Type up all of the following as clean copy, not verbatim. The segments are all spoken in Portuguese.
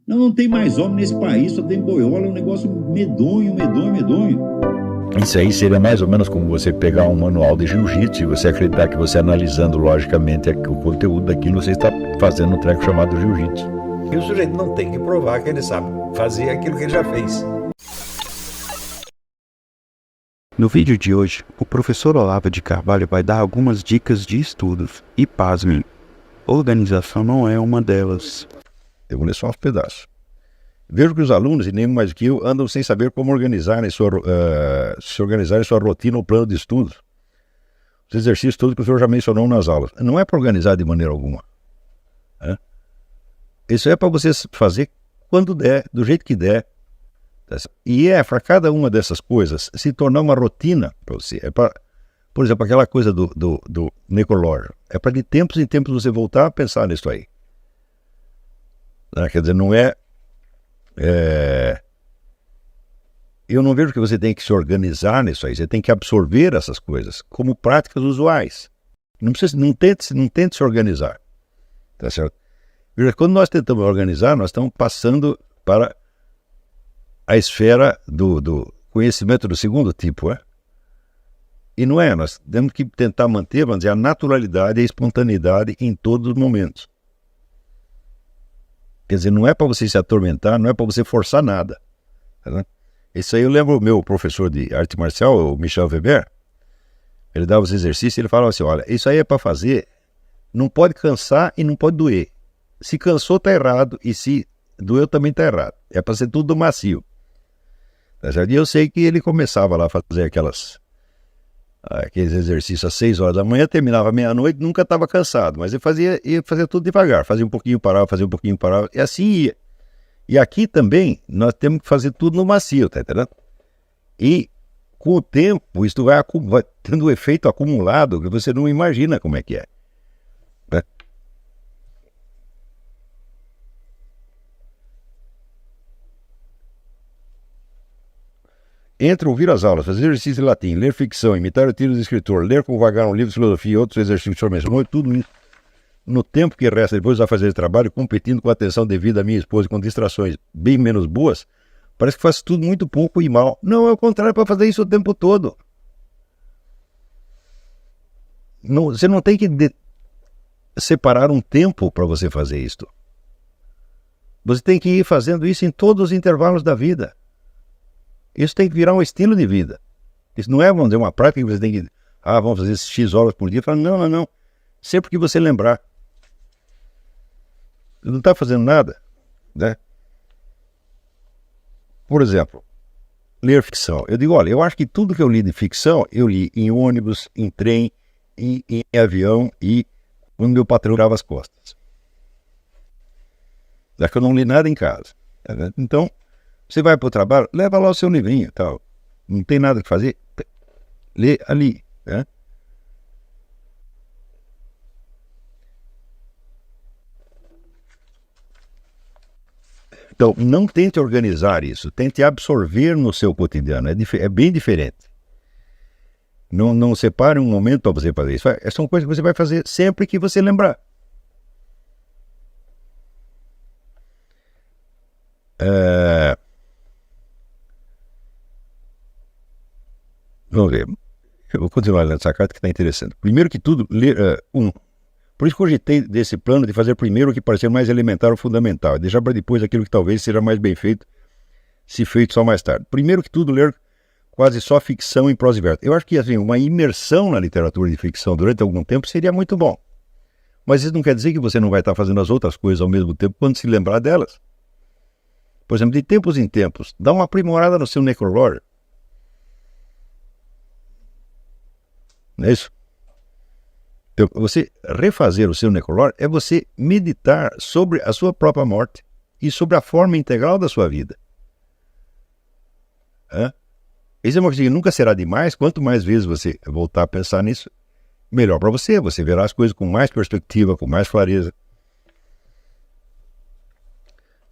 Não tem mais homem nesse país, só tem boiola, é um negócio medonho, medonho, medonho. Isso aí seria mais ou menos como você pegar um manual de jiu-jitsu e você acreditar que você analisando logicamente o conteúdo daquilo, você está fazendo um treco chamado jiu-jitsu. E o sujeito não tem que provar que ele sabe fazer aquilo que ele já fez. No vídeo de hoje, o professor Olavo de Carvalho vai dar algumas dicas de estudos. E pasmem, organização não é uma delas. Eu vou ler só uns pedaços. Vejo que os alunos, e nem mais do que eu, andam sem saber como se organizar em sua rotina ou plano de estudos. Os exercícios todos que o senhor já mencionou nas aulas. Não é para organizar de maneira alguma. Isso é para você fazer quando der, do jeito que der. E para cada uma dessas coisas se tornar uma rotina para você. Por exemplo, aquela coisa do necrológio. É para de tempos em tempos você voltar a pensar nisso aí. Quer dizer, não é... Eu não vejo que você tem que se organizar nisso aí. Você tem que absorver essas coisas como práticas usuais. Não tente se organizar. Tá certo? Veja, quando nós tentamos organizar, nós estamos passando para a esfera do conhecimento do segundo tipo, E não é, nós temos que tentar manter, vamos dizer, a naturalidade e a espontaneidade em todos os momentos. Quer dizer, não é para você se atormentar, não é para você forçar nada. Tá? Isso aí eu lembro o meu professor de arte marcial, o Michel Weber, ele dava os exercícios e ele falava assim, olha, isso aí é para fazer, não pode cansar e não pode doer. Se cansou está errado e se doeu também está errado. É para ser tudo macio. E eu sei que ele começava lá a fazer aqueles exercícios às 6 horas da manhã, terminava meia-noite, nunca estava cansado, mas ele ia fazer tudo devagar, fazia um pouquinho, parava, fazia um pouquinho, parava, e assim ia. E aqui também, nós temos que fazer tudo no macio, tá entendendo? E com o tempo, isso vai tendo um efeito acumulado que você não imagina como é que é. Né? Entre ouvir as aulas, fazer exercício de latim, ler ficção, imitar o tiro do escritor, ler com vagar um livro de filosofia e outros exercícios que o senhor mencionou, tudo isso, no tempo que resta depois de fazer esse trabalho, competindo com a atenção devida à minha esposa e com distrações bem menos boas, parece que faz tudo muito pouco e mal. Não, é o contrário, para fazer isso o tempo todo. Não, você não tem que separar um tempo para você fazer isso. Você tem que ir fazendo isso em todos os intervalos da vida. Isso tem que virar um estilo de vida. Isso não é, vamos dizer, uma prática que você tem que... vamos fazer X horas por dia. Fala, não. Sempre que você lembrar. Você não está fazendo nada, né? Por exemplo, ler ficção. Eu digo, olha, eu acho que tudo que eu li de ficção, eu li em ônibus, em trem, em avião e quando meu patrão virava as costas. Já que eu não li nada em casa. Né? Então... Você vai para o trabalho, leva lá o seu livrinho, tal. Não tem nada que fazer, lê ali. Né? Então, não tente organizar isso, tente absorver no seu cotidiano, é bem diferente. Não separe um momento para você fazer isso. Essas são coisas que você vai fazer sempre que você lembrar. Vamos ver. Eu vou continuar lendo essa carta que está interessante. Primeiro que tudo, por isso cogitei desse plano de fazer primeiro o que parecer mais elementar ou fundamental, e deixar para depois aquilo que talvez seja mais bem feito, se feito só mais tarde. Primeiro que tudo, ler quase só ficção em prosa e verso. Eu acho que assim, uma imersão na literatura de ficção durante algum tempo seria muito bom. Mas isso não quer dizer que você não vai estar fazendo as outras coisas ao mesmo tempo quando se lembrar delas. Por exemplo, de tempos em tempos, dá uma aprimorada no seu necrológio. Não é isso? Então, você refazer o seu necrológio é você meditar sobre a sua própria morte e sobre a forma integral da sua vida. Isso é uma coisa que nunca será demais. Quanto mais vezes você voltar a pensar nisso, melhor para você. Você verá as coisas com mais perspectiva, com mais clareza.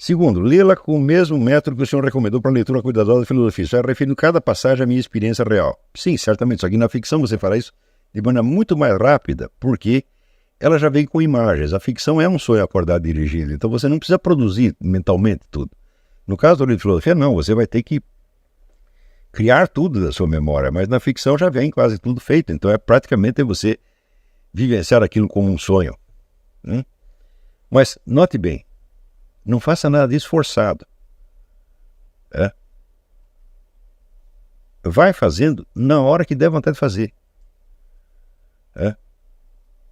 Segundo, lê-la com o mesmo método que o senhor recomendou para a leitura cuidadosa da filosofia. Isso é referindo cada passagem à minha experiência real. Sim, certamente. Só que na ficção você fará isso de maneira muito mais rápida, porque ela já vem com imagens. A ficção é um sonho acordado e dirigido, então você não precisa produzir mentalmente tudo. No caso do livro de filosofia, não, você vai ter que criar tudo da sua memória, mas na ficção já vem quase tudo feito, então é praticamente você vivenciar aquilo como um sonho. Mas note bem, não faça nada disso forçado. Vai fazendo na hora que der vontade de fazer.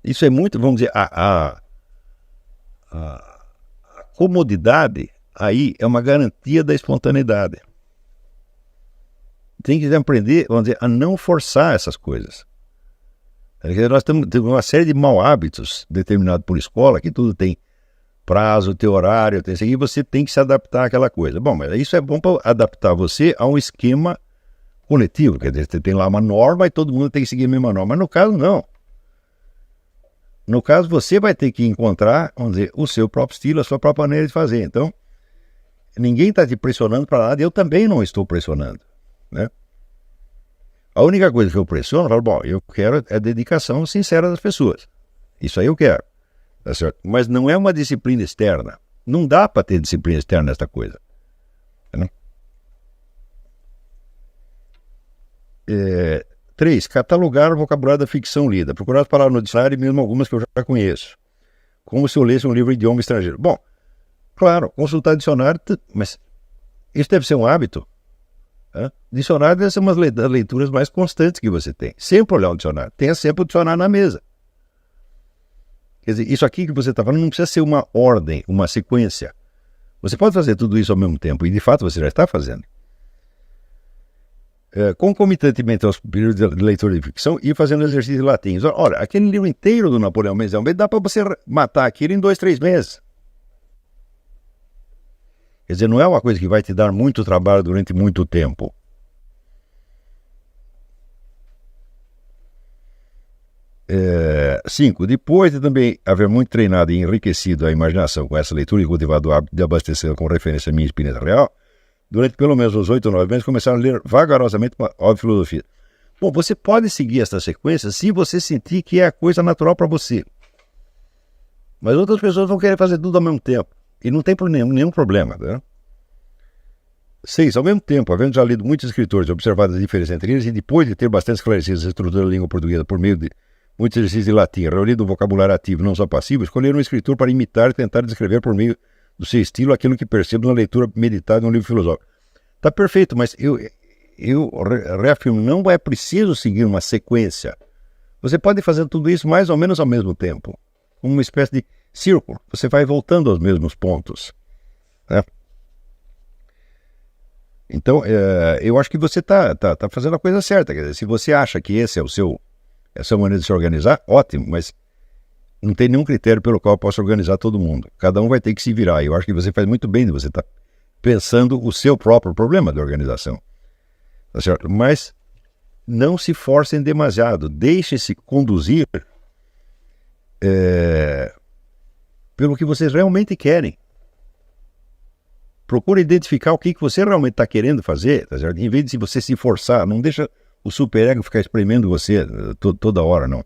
Isso é muito, vamos dizer, a comodidade aí é uma garantia da espontaneidade. Tem que aprender, vamos dizer, a não forçar essas coisas. Nós temos uma série de mau hábitos determinados por escola, que tudo tem prazo, tem horário, tem isso aqui, você tem que se adaptar àquela coisa. Bom, mas isso é bom para adaptar você a um esquema coletivo, quer dizer, você tem lá uma norma e todo mundo tem que seguir a mesma norma, mas no caso não. No caso você vai ter que encontrar, vamos dizer, o seu próprio estilo, a sua própria maneira de fazer. Então, ninguém está te pressionando para nada, eu também não estou pressionando, né? A única coisa que eu pressiono, eu falo, bom, eu quero a dedicação sincera das pessoas. Isso aí eu quero, tá certo? Mas não é uma disciplina externa. Não dá para ter disciplina externa nesta coisa. Né? 3. Catalogar o vocabulário da ficção lida. Procurar as palavras no dicionário, mesmo algumas que eu já conheço. Como se eu lesse um livro de idioma estrangeiro. Bom, claro, consultar dicionário, mas isso deve ser um hábito. Dicionário deve ser uma das leituras mais constantes que você tem. Sempre olhar o dicionário. Tenha sempre o dicionário na mesa. Quer dizer, isso aqui que você está falando não precisa ser uma ordem, uma sequência. Você pode fazer tudo isso ao mesmo tempo, e de fato você já está fazendo. Concomitantemente aos períodos de leitura de ficção e fazendo exercícios de latim. Olha, aquele livro inteiro do Napoleão Mendes de Almeida dá para você matar aquilo em 2, 3 meses. Quer dizer, não é uma coisa que vai te dar muito trabalho durante muito tempo. 5. Depois de também haver muito treinado e enriquecido a imaginação com essa leitura e cultivado o hábito de abastecer com referência à minha experiência real, durante pelo menos uns 8 ou 9 meses começaram a ler vagarosamente uma obra de filosofia. Bom, você pode seguir essa sequência se você sentir que é a coisa natural para você. Mas outras pessoas vão querer fazer tudo ao mesmo tempo. E não tem nenhum problema. Né? 6. Ao mesmo tempo, havendo já lido muitos escritores e observado as diferenças entre eles, e depois de ter bastante esclarecido a estrutura da língua portuguesa por meio de muitos exercícios de latim, reunido o vocabulário ativo, não só passivo, escolher um escritor para imitar e tentar descrever por meio do seu estilo aquilo que percebo na leitura meditada de um livro filosófico. Está perfeito, mas eu reafirmo, não é preciso seguir uma sequência. Você pode fazer tudo isso mais ou menos ao mesmo tempo, como uma espécie de círculo. Você vai voltando aos mesmos pontos. Né? Então, eu acho que você está fazendo a coisa certa. Quer dizer, se você acha que esse é a sua maneira de se organizar, ótimo, mas não tem nenhum critério pelo qual eu possa organizar todo mundo. Cada um vai ter que se virar. Eu acho que você faz muito bem de você estar pensando o seu próprio problema de organização. Tá certo? Mas não se forcem demasiado. Deixem-se conduzir pelo que vocês realmente querem. Procure identificar o que você realmente está querendo fazer, tá certo? Em vez de você se forçar, não deixa o superego ficar espremendo você toda hora, não.